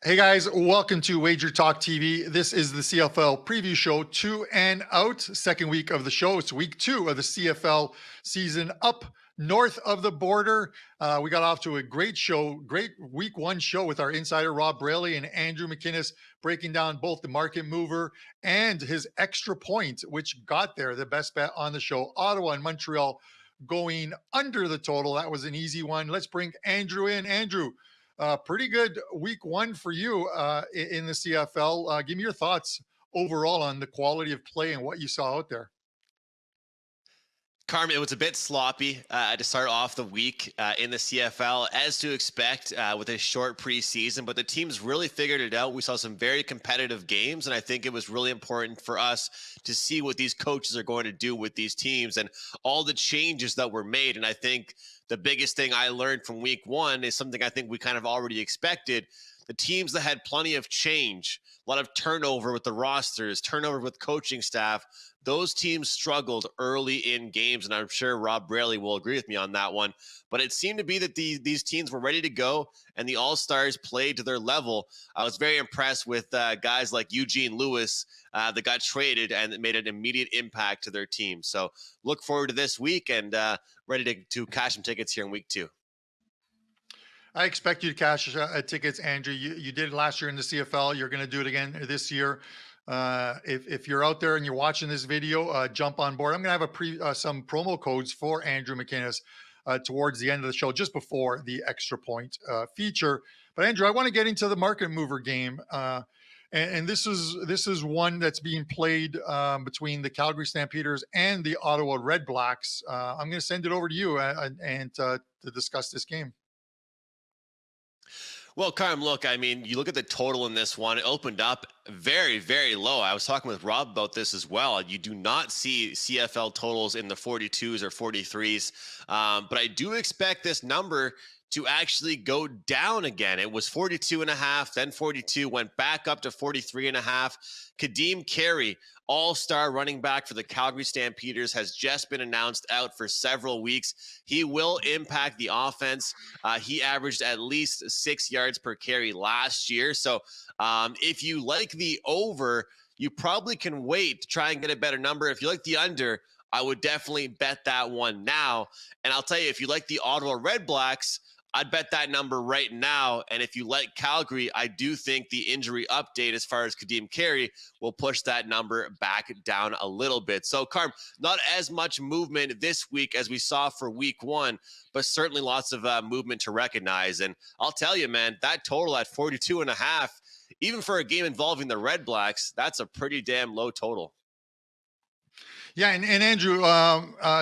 Hey guys, welcome to WagerTalk TV. This is the CFL preview show, two and out, second week of the show. It's week two of the CFL season up north of the border. We got off to a great show, great week one show with our insider Rob Braley and Andrew McInnis breaking down both the market mover and his extra point, which got there, the best bet on the show. Ottawa and Montreal going under the total. That was an easy one. Let's bring Andrew in. Andrew, pretty good week one for you in the CFL. Give me your thoughts overall on the quality of play and what you saw out there. Carmine, it was a bit sloppy to start off the week in the CFL, as to expect with a short preseason, but the teams really figured it out. We saw some very competitive games, and I think it was really important for us to see what these coaches are going to do with these teams and all the changes that were made. And I think the biggest thing I learned from week one is something I think we kind of already expected. The teams that had plenty of change, a lot of turnover with the rosters, turnover with coaching staff, those teams struggled early in games, and I'm sure Rob Braley will agree with me on that one. But it seemed to be that these teams were ready to go, and the All-Stars played to their level. I was very impressed with guys like Eugene Lewis that got traded and made an immediate impact to their team. So look forward to this week and ready to cash some tickets here in week two. I expect you to cash tickets, Andrew. You did it last year in the CFL. You're going to do it again this year. If you're out there and you're watching this video, jump on board. I'm going to have some promo codes for Andrew McInnis towards the end of the show, just before the extra point feature. But Andrew, I want to get into the market mover game. And this is one that's being played between the Calgary Stampeders and the Ottawa Redblacks. I'm going to send it over to you and to discuss this game. Well, Carm, look, I mean, you look at the total in this one, it opened up very, very low. I was talking with Rob about this as well. You do not see CFL totals in the 42s or 43s, but I do expect this number to actually go down again. It was 42 and a half, then 42, went back up to 43 and a half. Kadeem Carey, all-star running back for the Calgary Stampeders, has just been announced out for several weeks. He will impact the offense. He averaged at least 6 yards per carry last year. So if you like the over, you probably can wait to try and get a better number. If you like the under, I would definitely bet that one now. And I'll tell you, if you like the Ottawa Redblacks, I'd bet that number right now. And if you like Calgary, I do think the injury update as far as Kadeem Carey will push that number back down a little bit. So, Carm, not as much movement this week as we saw for week one, but certainly lots of movement to recognize. And I'll tell you, man, that total at 42 and a half, even for a game involving the Redblacks, that's a pretty damn low total. Yeah, and Andrew,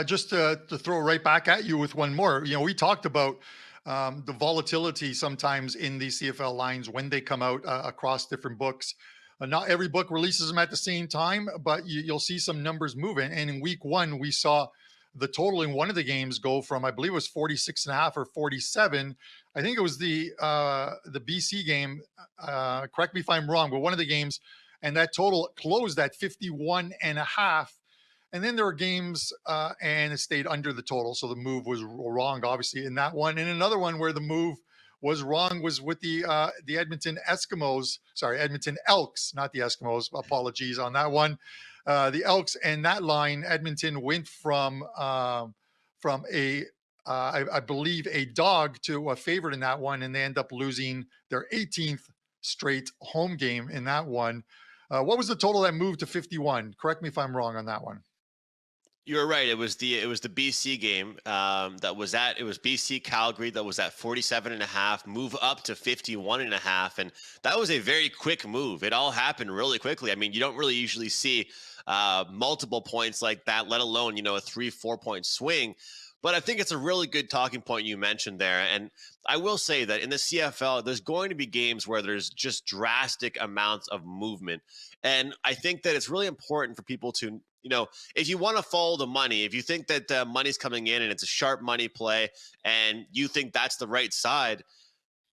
just to throw right back at you with one more, we talked about the volatility sometimes in the CFL lines when they come out across different books. Not every book releases them at the same time, but you'll see some numbers moving. And in week one, we saw the total in one of the games go from, I believe it was 46 and a half or 47. I think it was the BC game. Correct me if I'm wrong, but one of the games, and that total closed at 51 and a half. And then there were games and it stayed under the total. So the move was wrong, obviously, in that one. And another one where the move was wrong was with the Edmonton Edmonton Elks, not the Eskimos. Apologies on that one. The Elks and that line, Edmonton went from I believe, a dog to a favorite in that one. And they end up losing their 18th straight home game in that one. What was the total that moved to 51? Correct me if I'm wrong on that one. You're right. It was the BC game it was BC Calgary that was at 47 and a half, move up to 51 and a half. And that was a very quick move. It all happened really quickly. I mean, you don't really usually see multiple points like that, let alone, a 3-4 point swing. But I think it's a really good talking point you mentioned there. And I will say that in the CFL, there's going to be games where there's just drastic amounts of movement. And I think that it's really important for people to, if you want to follow the money, if you think that money's coming in and it's a sharp money play and you think that's the right side,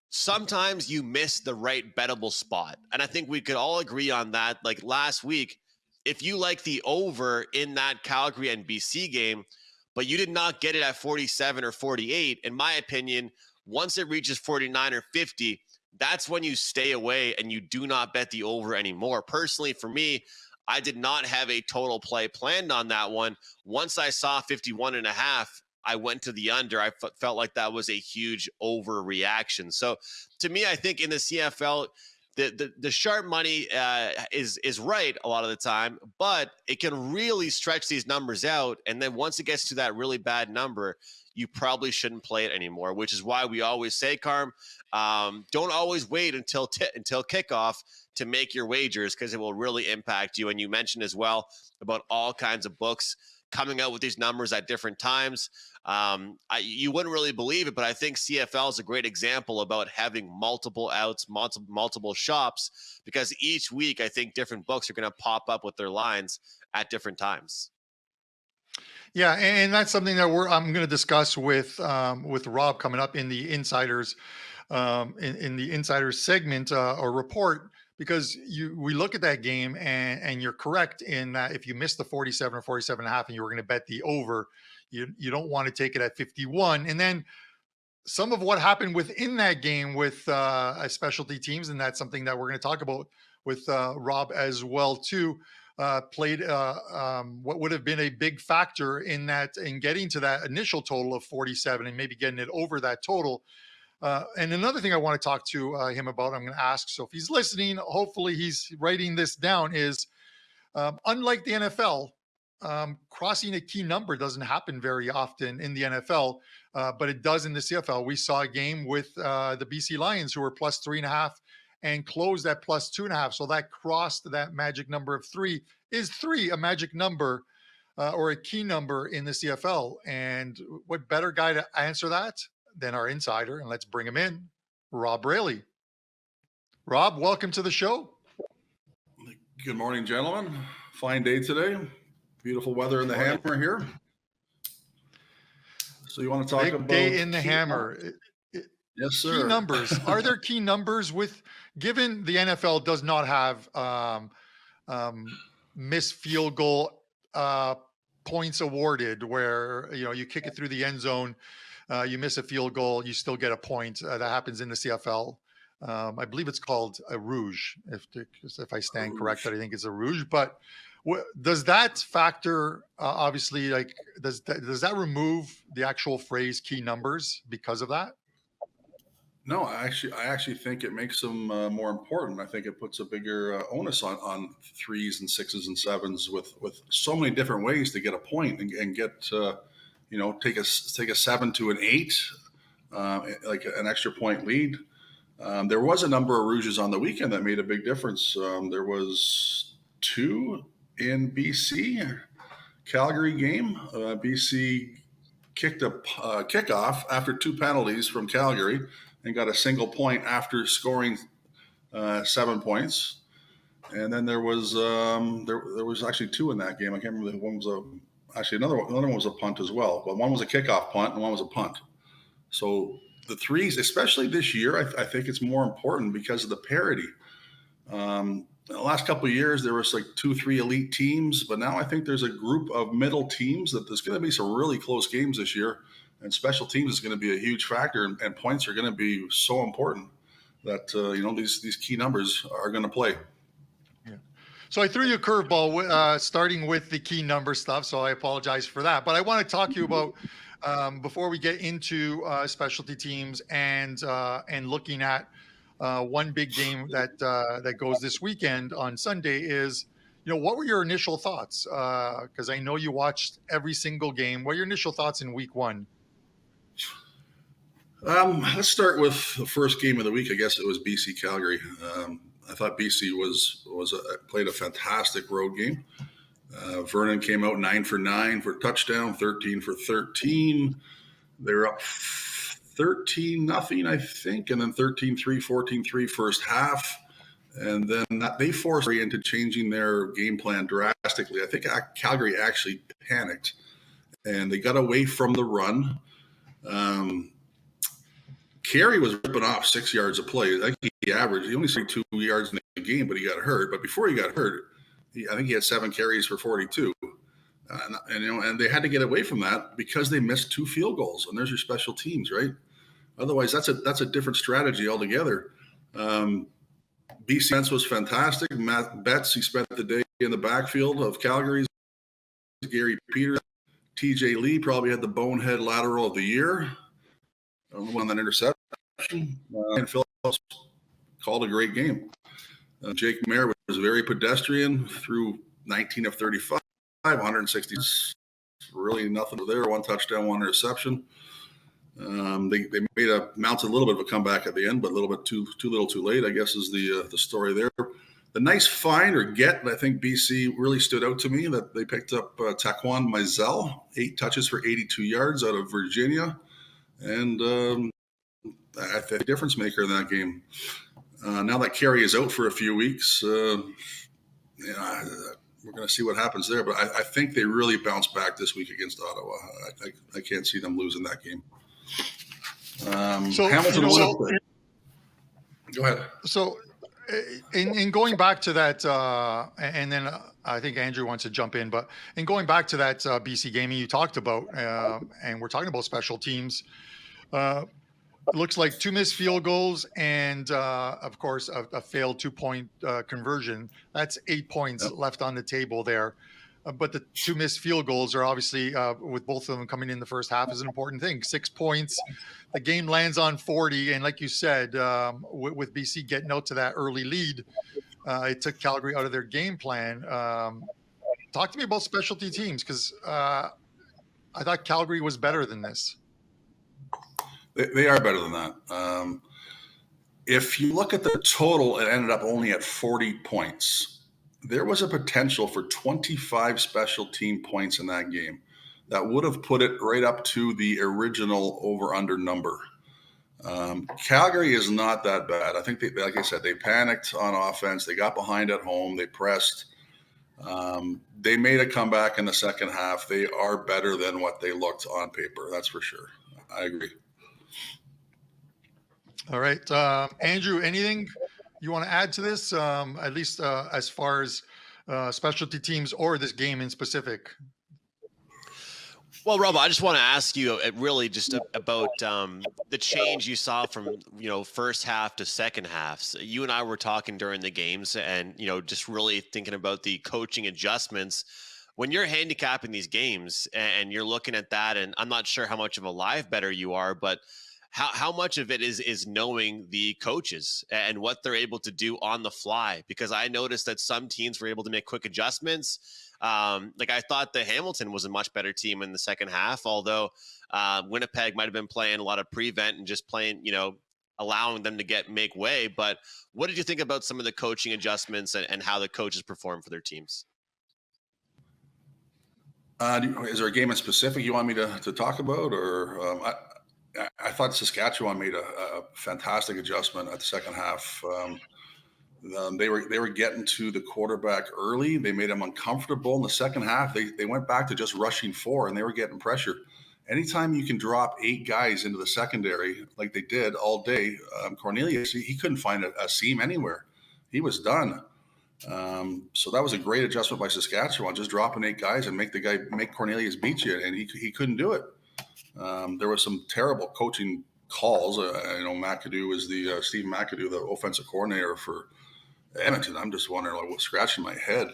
sometimes you miss the right bettable spot. And I think we could all agree on that. Like last week, if you like the over in that Calgary and BC game, but you did not get it at 47 or 48, in my opinion, once it reaches 49 or 50, that's when you stay away and you do not bet the over anymore. Personally, for me, I did not have a total play planned on that one. Once I saw 51.5, I went to the under. I felt like that was a huge overreaction. So to me, I think in the CFL, the sharp money is right a lot of the time, but it can really stretch these numbers out. And then once it gets to that really bad number, you probably shouldn't play it anymore, which is why we always say, Carm, don't always wait until kickoff to make your wagers, because it will really impact you. And you mentioned as well about all kinds of books coming out with these numbers at different times. You wouldn't really believe it, but I think CFL is a great example about having multiple outs, multiple shops, because each week I think different books are going to pop up with their lines at different times. Yeah, and that's something that I'm going to discuss with Rob coming up in the insiders in the insiders segment or report, because we look at that game and you're correct in that if you missed the 47 or 47 and a half and you were going to bet the over, you don't want to take it at 51. And then some of what happened within that game with specialty teams, and that's something that we're going to talk about with Rob as well too, played what would have been a big factor in getting to that initial total of 47 and maybe getting it over that total. And another thing I want to talk to him about, I'm going to ask, so if he's listening, hopefully he's writing this down, is unlike the NFL, crossing a key number doesn't happen very often in the NFL, but it does in the CFL. We saw a game with the BC Lions, who were plus 3.5 and closed at plus 2.5. So that crossed that magic number of 3. Is 3 a magic number or a key number in the CFL? And what better guy to answer that than our insider? And let's bring him in, Rob Braley. Rob, welcome to the show. Good morning, gentlemen. Fine day today. Beautiful weather in the Hammer here. So you want to talk Big about day in the Hammer? Yes, sir. Key numbers. Are there key numbers given the NFL does not have missed field goal points awarded, where you kick it through the end zone, you miss a field goal, you still get a point. That happens in the CFL. I believe it's called a rouge, if I stand corrected. I think it's a rouge. But does that factor, obviously, like does that remove the actual phrase key numbers because of that? No, I actually think it makes them more important. I think it puts a bigger onus on 3s and 6s and 7s with so many different ways to get a point and get take a 7 to an 8, like an extra point lead. There was a number of rouges on the weekend that made a big difference. There was 2 in BC Calgary game. BC kicked a kickoff after 2 penalties from Calgary and got a single point after scoring 7 points. And then there was actually 2 in that game. I can't remember. One was another one was a punt as well. But one was a kickoff punt and one was a punt. So the 3s, especially this year, I think it's more important because of the parity. In the last couple of years, there was like 2-3 elite teams, but now I think there's a group of middle teams that there's going to be some really close games this year. And special teams is going to be a huge factor, and points are going to be so important that these key numbers are going to play. Yeah. So I threw you a curveball, starting with the key number stuff. So I apologize for that. But I want to talk to you about before we get into specialty teams and looking at one big game that goes this weekend on Sunday is. What were your initial thoughts? Because I know you watched every single game. What are your initial thoughts in week 1? Let's start with the first game of the week. I guess it was BC Calgary. I thought BC played a fantastic road game. Vernon came out 9 for 9 for a touchdown, 13 for 13. They were up 13-0, I think, and then 13-3, 14-3 first half. And then they forced into changing their game plan drastically. I think Calgary actually panicked, and they got away from the run. Carey was ripping off 6 yards of play. I think he only saw 2 yards in the game, but he got hurt. But before he got hurt, I think he had 7 carries for 42. And they had to get away from that because they missed 2 field goals. And there's your special teams, right? Otherwise, that's a different strategy altogether. BC defense was fantastic. Matt Betts, he spent the day in the backfield of Calgary's. Gary Peters, TJ Lee probably had the bonehead lateral of the year. Won that interception. And Phillips called a great game. Jake Mayer was very pedestrian, threw 19 of 35, 160. Really nothing there. One touchdown, one interception. They mounted a little bit of a comeback at the end, but a little bit too little too late, I guess, is the story there. The nice find or get, I think BC really stood out to me, that they picked up Taquan Mizell, 8 touches for 82 yards out of Virginia. And I think a difference maker in that game. Now that Carey is out for a few weeks, we're going to see what happens there. But I think they really bounced back this week against Ottawa. I can't see them losing that game. Hamilton go ahead. So in going back to that, and then I think Andrew wants to jump in, but in going back to that BC game you talked about, and we're talking about special teams, it looks like 2 missed field goals and, of course, a failed 2-point conversion. That's 8 points left on the table there. But the 2 missed field goals are obviously, with both of them coming in the first half, is an important thing. 6 points. The game lands on 40. And like you said, with BC getting out to that early lead, it took Calgary out of their game plan. Talk to me about specialty teams, because I thought Calgary was better than this. They are better than that. If you look at the total, it ended up only at 40 points. There was a potential for 25 special team points in that game. That would have put it right up to the original over-under number. Calgary is not that bad. I think, like I said, they panicked on offense. They got behind at home. They pressed. They made a comeback in the second half. They are better than what they looked on paper. That's for sure. I agree. All right. Andrew, anything you want to add to this, at least as far as specialty teams or this game in specific? Well, Rob, I just want to ask you really just about the change you saw from, first half to second half. So you and I were talking during the games and, just really thinking about the coaching adjustments. When you're handicapping these games and you're looking at that, and I'm not sure how much of a live bettor you are, but how much of it is knowing the coaches and what they're able to do on the fly? Because I noticed that some teams were able to make quick adjustments. Like I thought the Hamilton was a much better team in the second half, although Winnipeg might have been playing a lot of prevent and just playing, allowing them to make way. But what did you think about some of the coaching adjustments and how the coaches perform for their teams? Is there a game in specific you want me to talk about, or I thought Saskatchewan made a fantastic adjustment at the second half. They were getting to the quarterback early. They made him uncomfortable in the second half. They went back to just rushing 4, and they were getting pressure. Anytime you can drop 8 guys into the secondary like they did all day, Cornelius, he couldn't find a seam anywhere. He was done. So that was a great adjustment by Saskatchewan, just dropping 8 guys and make Cornelius beat you, and he couldn't do it. There was some terrible coaching calls. McAdoo is Steve McAdoo, the offensive coordinator for Edmonton. I'm just wondering, scratching my head,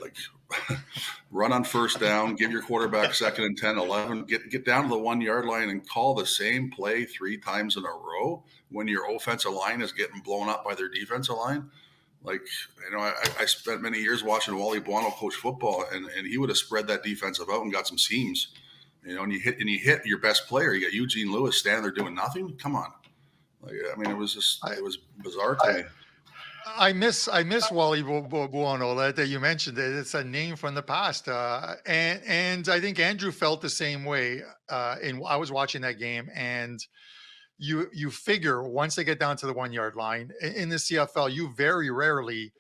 run on first down, give your quarterback 2nd and 10, 11, get down to the 1 yard line and call the same play 3 times in a row when your offensive line is getting blown up by their defensive line. I spent many years watching Wally Buono coach football, and he would have spread that defensive out and got some seams. And you hit your best player. You got Eugene Lewis standing there doing nothing. Come on, it was bizarre to me. I miss Wally Buono that you mentioned. It's a name from the past, and I think Andrew felt the same way. I was watching that game, and you figure once they get down to the 1 yard line in the CFL, you very rarely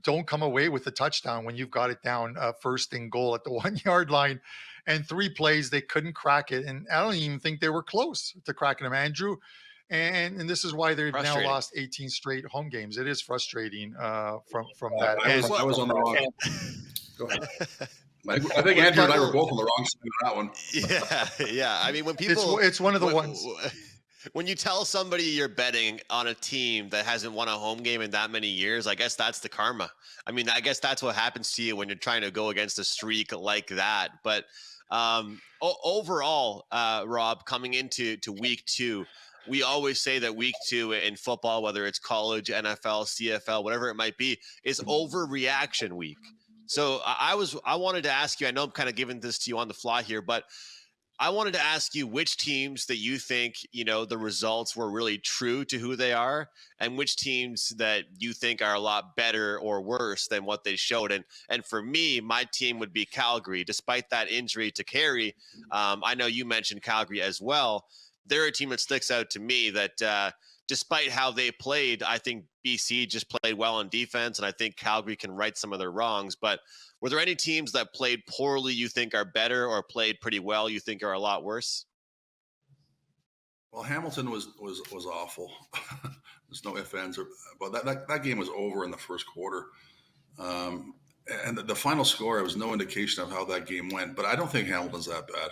don't come away with a touchdown when you've got it down first and goal at the 1 yard line. And 3 plays, they couldn't crack it. And I don't even think they were close to cracking them, Andrew. And this is why they've now lost 18 straight home games. It is frustrating from that. I was on the wrong. Go ahead. I think Andrew and I were both on the wrong side of that one. Yeah. I mean, when people, it's one of the ones. When you tell somebody you're betting on a team that hasn't won a home game in that many years, I guess that's the karma. I mean, I guess that's what happens to you when you're trying to go against a streak like that. But overall, Rob, coming into week 2, we always say that week 2 in football, whether it's college, NFL, CFL, whatever it might be, is overreaction week. So I wanted to ask you, I know I'm kind of giving this to you on the fly here, but I wanted to ask you which teams that you think, the results were really true to who they are, and which teams that you think are a lot better or worse than what they showed. And for me, my team would be Calgary, despite that injury to Carey. I know you mentioned Calgary as well. They're a team that sticks out to me that despite how they played, I think BC just played well on defense, and I think Calgary can right some of their wrongs. But were there any teams that played poorly you think are better, or played pretty well you think are a lot worse? Well, Hamilton was awful. There's no ifs, ands, but that game was over in the first quarter. And the final score, there was no indication of how that game went. But I don't think Hamilton's that bad.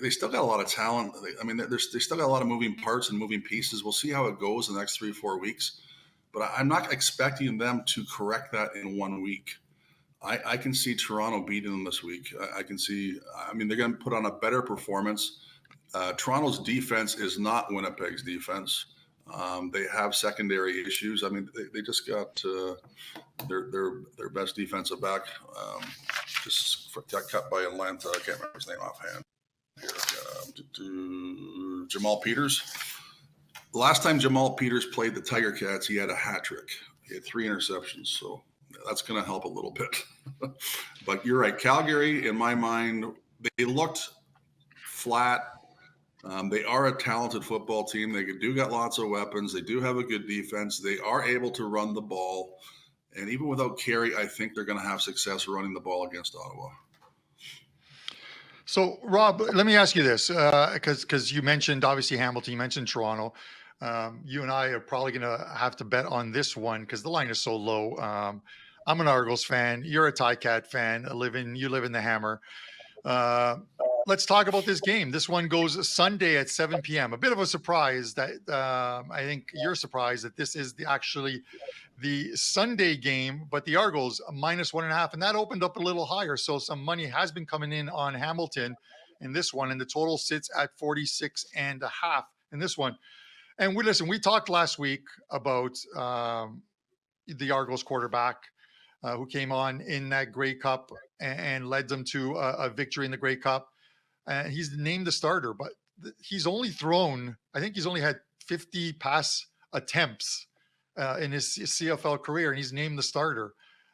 They still got a lot of talent. They still got a lot of moving parts and moving pieces. We'll see how it goes in the next 3-4 weeks. But I'm not expecting them to correct that in 1 week. I can see Toronto beating them this week. I can see, they're going to put on a better performance. Toronto's defense is not Winnipeg's defense. They have secondary issues. They just got their best defensive back just got cut by Atlanta. I can't remember his name offhand. Jamal Peters. The last time Jamal Peters played the Tiger Cats, he had a hat trick. He had 3 interceptions, so that's going to help a little bit. But you're right. Calgary, in my mind, they looked flat. They are a talented football team. They do got lots of weapons. They do have a good defense. They are able to run the ball. And even without Carey, I think they're going to have success running the ball against Ottawa. So, Rob, let me ask you this, because you mentioned, obviously, Hamilton, you mentioned Toronto. You and I are probably going to have to bet on this one because the line is so low. I'm an Argos fan. You're a Ticat fan. You live in the Hammer. Let's talk about this game. This one goes Sunday at 7 p.m. A bit of a surprise that I think you're surprised that this is actually the Sunday game, but the Argos -1.5, and that opened up a little higher. So some money has been coming in on Hamilton in this one, and the total sits at 46.5 in this one. And we talked last week about the Argos quarterback who came on in that Grey Cup and led them to a victory in the Grey Cup. And he's named the starter, but he's only had 50 pass attempts in his CFL career, and he's named the starter.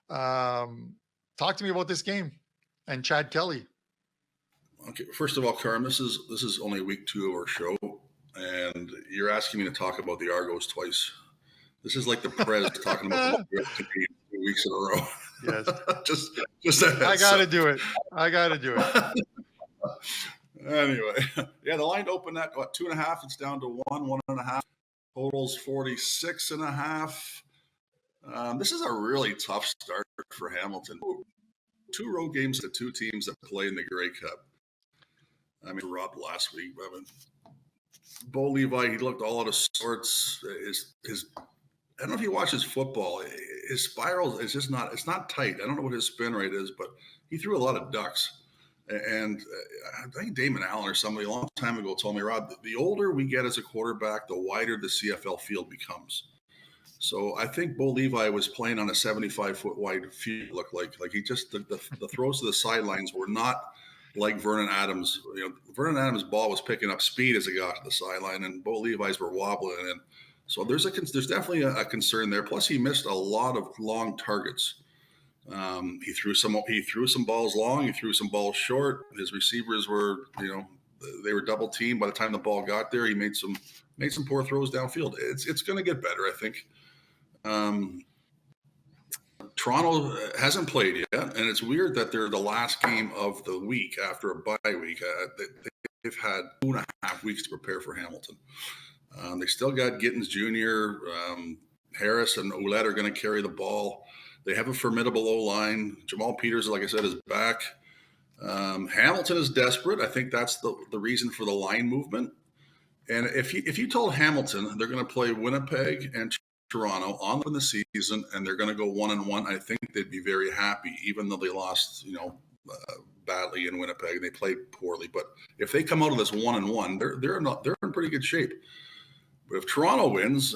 Talk to me about this game and Chad Kelly. Okay, first of all, Carm, this is only week 2 of our show, and you're asking me to talk about the Argos twice. This is like the Prez talking about the 2 weeks in a row. Yes, just I got to do it. Anyway, yeah, the line opened at 2.5. It's down to 1.5. Totals 46.5. This is a really tough start for Hamilton. 2 road games to 2 teams that play in the Grey Cup. Rob last week. Bo Levi, he looked all out of sorts. I don't know if he watches football. His spiral is just not. It's not tight. I don't know what his spin rate is, but he threw a lot of ducks. And I think Damon Allen or somebody a long time ago told me, Rob, the older we get as a quarterback, the wider the CFL field becomes. So I think Bo Levi was playing on a 75-foot wide field. Looked like he just the throws to the sidelines were not like Vernon Adams. Vernon Adams' ball was picking up speed as it got to the sideline, and Bo Levi's were wobbling. And so there's definitely a concern there. Plus, he missed a lot of long targets. He threw some balls long. He threw some balls short. His receivers were, they were double teamed by the time the ball got there. He made some poor throws downfield. It's going to get better, I think. Toronto hasn't played yet, and it's weird that they're the last game of the week after a bye week. They've had 2.5 weeks to prepare for Hamilton. They still got Gittins Jr., Harris, and Ouellette are going to carry the ball. They have a formidable O-line. Jamal Peters, like I said, is back. Hamilton is desperate. I think that's the reason for the line movement. And if you told Hamilton they're going to play Winnipeg and Toronto on the season and they're going to go 1-1, I think they'd be very happy, even though they lost, badly in Winnipeg and they played poorly. But if they come out of this 1-1, they're in pretty good shape. But if Toronto wins,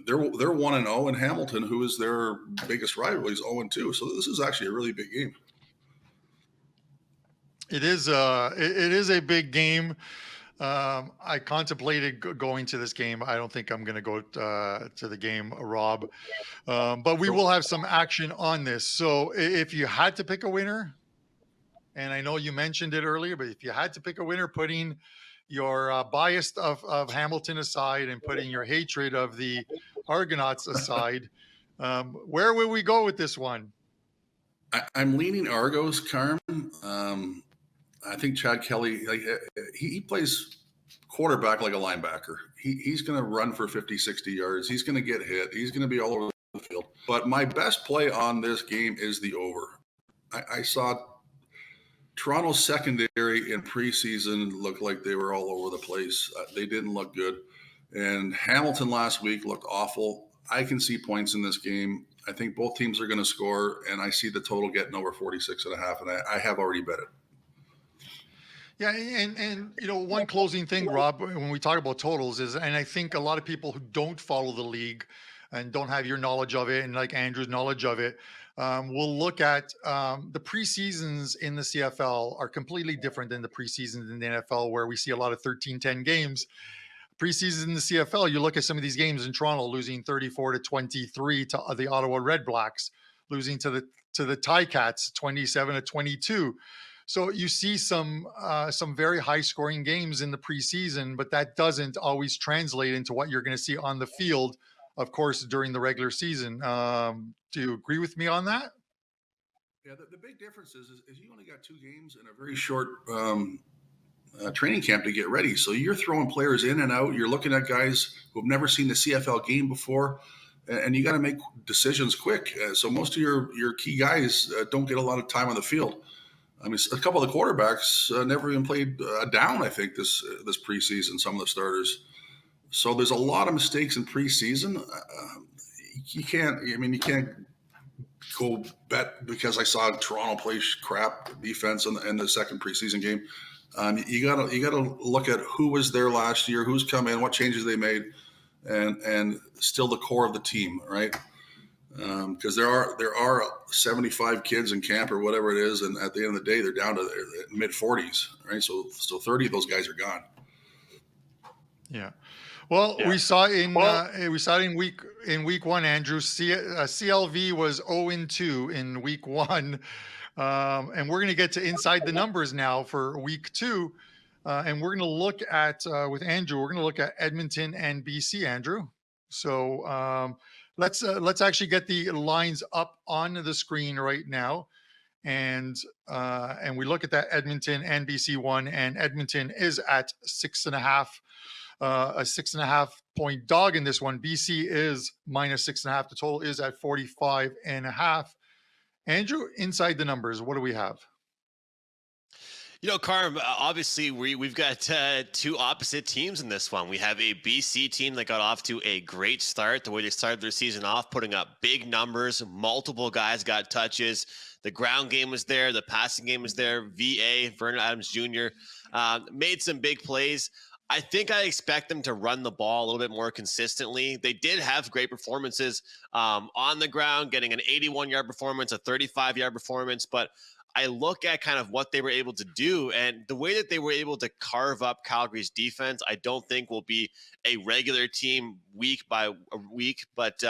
they're 1-0, and Hamilton, who is their biggest rival, is 0-2. So this is actually a really big game. It is a big game. I contemplated going to this game. I don't think I'm going to go to the game, Rob. But we will have some action on this. So if you had to pick a winner, and I know you mentioned it earlier, but if you had to pick a winner, putting your bias of Hamilton aside and putting your hatred of the Argonauts aside, where will we go with this one? I'm leaning Argos, Carm. I think Chad Kelly, he plays quarterback like a linebacker. He's going to run for 50, 60 yards. He's going to get hit. He's going to be all over the field. But my best play on this game is the over. I saw Toronto's secondary in preseason looked like they were all over the place. They didn't look good. And Hamilton last week looked awful. I can see points in this game. I think both teams are going to score, and I see the total getting over 46.5, and I have already bet it. Yeah, and one closing thing, Rob, when we talk about totals is, and I think a lot of people who don't follow the league and don't have your knowledge of it, and like Andrew's knowledge of it, will look at the preseasons in the CFL are completely different than the preseasons in the NFL, where we see a lot of 13-10 games. Preseason in the CFL, you look at some of these games in Toronto, losing 34-23 to the Ottawa Redblacks, losing to the Ticats 27-22. So you see some very high scoring games in the preseason, but that doesn't always translate into what you're going to see on the field, of course, during the regular season. Do you agree with me on that? Yeah, the big difference is you only got 2 games in a very short training camp to get ready. So you're throwing players in and out. You're looking at guys who have never seen the CFL game before, and you got to make decisions quick. So most of your key guys don't get a lot of time on the field. I mean, a couple of the quarterbacks never even played down, I think, this preseason, some of the starters. So there's a lot of mistakes in preseason. You can't go bet because I saw Toronto play crap defense in the second preseason game. You gotta look at who was there last year, who's come in, what changes they made, and still the core of the team, right? Because there are 75 kids in camp or whatever it is, and at the end of the day, they're down to their mid 40s, right? So 30 of those guys are gone. Yeah. Well, yeah. we saw in week 1, Andrew. CLV was 0-2 in week 1, and we're going to get to inside the numbers now for week 2, and we're going to look at with Andrew. We're going to look at Edmonton and BC, Andrew. So let's actually get the lines up on the screen right now, and we look at that Edmonton and BC one, and Edmonton is at 6.5. A 6.5 point dog in this one. BC is minus 6.5. The total is at 45.5. Andrew, inside the numbers, what do we have? Carm, obviously we've got 2 opposite teams in this one. We have a BC team that got off to a great start, the way they started their season off, putting up big numbers. Multiple guys got touches. The ground game was there. The passing game was there. VA, Vernon Adams Jr., made some big plays. I think I expect them to run the ball a little bit more consistently. They did have great performances on the ground, getting an 81-yard performance, a 35-yard performance. But I look at kind of what they were able to do, and the way that they were able to carve up Calgary's defense, I don't think will be a regular team week by week. But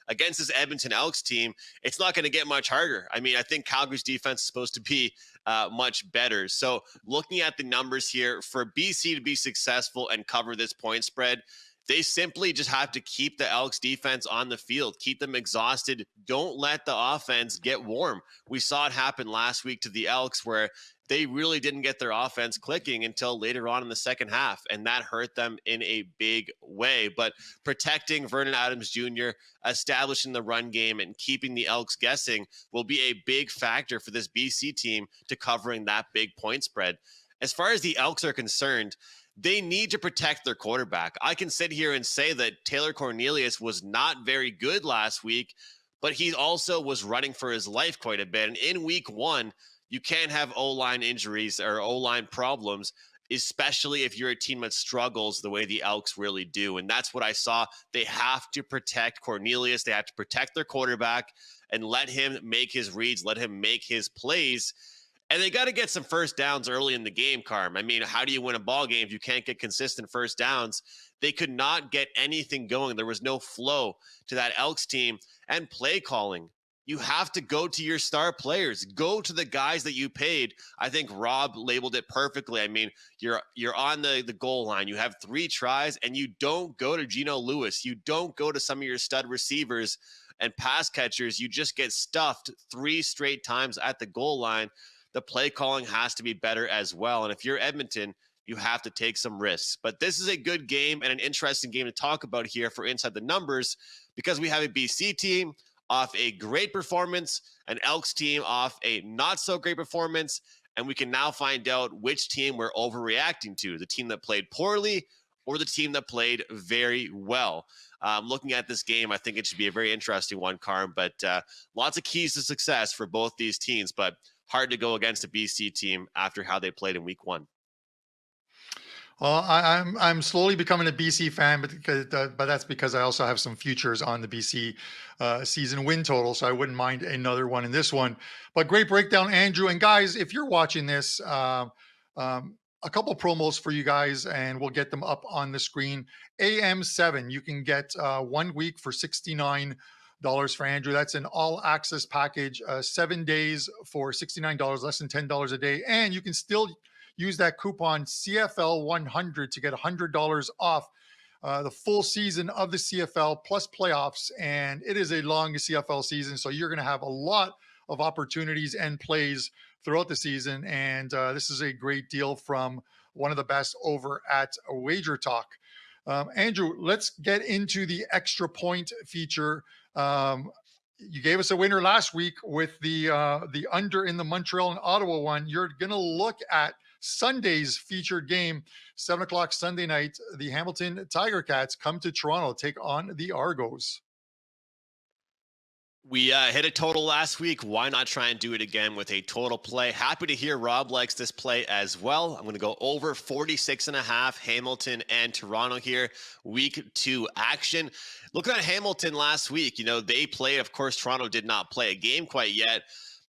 against this Edmonton Elks team, it's not going to get much harder. I mean, I think Calgary's defense is supposed to be much better. So looking at the numbers here, for BC to be successful and cover this point spread, they simply just have to keep the Elks defense on the field, keep them exhausted. Don't let the offense get warm. We saw it happen last week to the Elks, where they really didn't get their offense clicking until later on in the second half, and that hurt them in a big way. But protecting Vernon Adams Jr., establishing the run game, and keeping the Elks guessing will be a big factor for this BC team to covering that big point spread. As far as the Elks are concerned, they need to protect their quarterback. I can sit here and say that Taylor Cornelius was not very good last week, but he also was running for his life quite a bit. And in week one, you can't have O-line injuries or O-line problems, especially if you're a team that struggles the way the Elks really do. And that's what I saw. They have to protect Cornelius. They have to protect their quarterback and let him make his reads, let him make his plays. And they got to get some first downs early in the game, Carm. I mean, how do you win a ball game if you can't get consistent first downs? They could not get anything going. There was no flow to that Elks team. And play calling. You have to go to your star players. Go to the guys that you paid. I think Rob labeled it perfectly. I mean, you're on the goal line. You have 3 tries, and you don't go to Geno Lewis. You don't go to some of your stud receivers and pass catchers. You just get stuffed 3 straight times at the goal line. The play calling has to be better as well. And if you're Edmonton, you have to take some risks. But this is a good game and an interesting game to talk about here for Inside the Numbers, because we have a BC team off a great performance, an Elks team off a not so great performance, and we can now find out which team we're overreacting to, the team that played poorly or the team that played very well. Looking at this game, I think it should be a very interesting one, Carm, but lots of keys to success for both these teams, but hard to go against a BC team after how they played in week one. Well, I'm slowly becoming a BC fan, but that's because I also have some futures on the BC season win total, so I wouldn't mind another one in this one. But great breakdown, Andrew. And guys, if you're watching this, a couple promos for you guys, and we'll get them up on the screen. AM7, you can get 1 week for $69 for Andrew. That's an all access package, 7 days for $69, less than $10 a day, and you can still use that coupon CFL100 to get $100 off the full season of the CFL plus playoffs. And it is a long CFL season, so you're going to have a lot of opportunities and plays throughout the season. And this is a great deal from one of the best over at WagerTalk. Andrew, let's get into the extra point feature. You gave us a winner last week with the under in the Montreal and Ottawa one. You're going to look at Sunday's featured game, 7:00 Sunday night. The Hamilton Tiger Cats come to Toronto, take on the Argos. We hit a total last week. Why not try and do it again with a total play? Happy to hear Rob likes this play as well. I'm going to go over 46.5, Hamilton and Toronto here. Week 2 action. Looking at Hamilton last week, they played. Of course, Toronto did not play a game quite yet.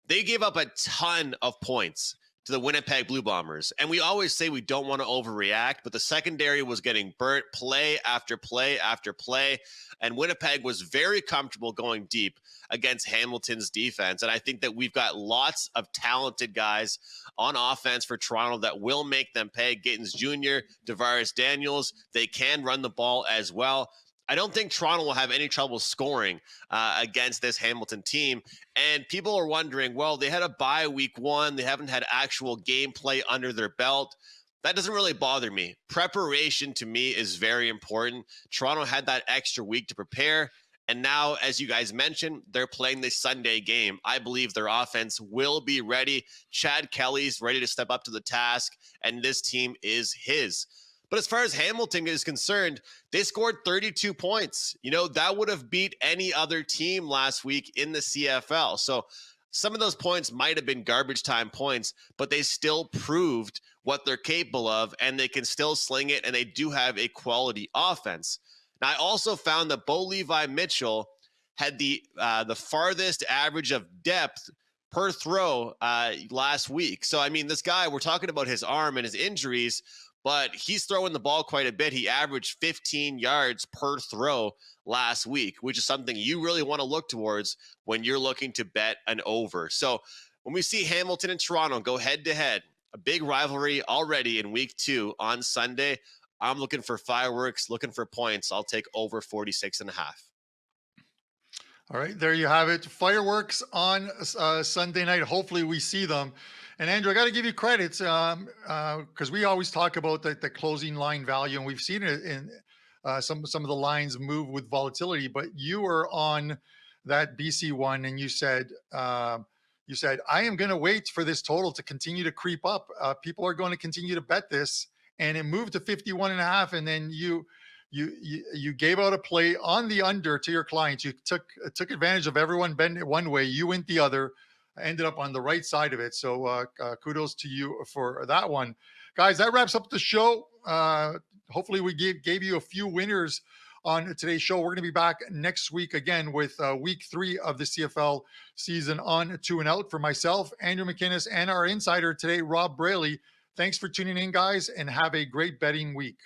They gave up a ton of points to the Winnipeg Blue Bombers. And we always say we don't want to overreact, but the secondary was getting burnt play after play after play. And Winnipeg was very comfortable going deep against Hamilton's defense. And I think that we've got lots of talented guys on offense for Toronto that will make them pay. Gittins Jr., DeVaris Daniels, they can run the ball as well. I don't think Toronto will have any trouble scoring against this Hamilton team. And people are wondering, well, they had a bye week 1. They haven't had actual gameplay under their belt. That doesn't really bother me. Preparation to me is very important. Toronto had that extra week to prepare. And now, as you guys mentioned, they're playing this Sunday game. I believe their offense will be ready. Chad Kelly's ready to step up to the task, and this team is his. But as far as Hamilton is concerned, they scored 32 points. That would have beat any other team last week in the CFL. So some of those points might have been garbage time points, but they still proved what they're capable of, and they can still sling it, and they do have a quality offense. Now, I also found that Bo Levi Mitchell had the farthest average of depth per throw last week. So, I mean, this guy, we're talking about his arm and his injuries, but he's throwing the ball quite a bit. He averaged 15 yards per throw last week, which is something you really want to look towards when you're looking to bet an over. So when we see Hamilton and Toronto go head-to-head, a big rivalry already in week 2 on Sunday, I'm looking for fireworks, looking for points. I'll take over 46.5. All right, there you have it. Fireworks on Sunday night. Hopefully we see them. And Andrew, I got to give you credit because we always talk about the closing line value, and we've seen it in some of the lines move with volatility. But you were on that BC one, and you said I am going to wait for this total to continue to creep up. People are going to continue to bet this, and it moved to 51.5, and then you gave out a play on the under to your clients. You took advantage of everyone bending one way, you went the other, ended up on the right side of it. So kudos to you for that one, guys. That wraps up the show. Hopefully we gave you a few winners on today's show. We're going to be back next week again with week 3 of the CFL season on 2 and Out. For myself, Andrew McInnis, and our insider today, Rob Braley. Thanks for tuning in, guys, and have a great betting week.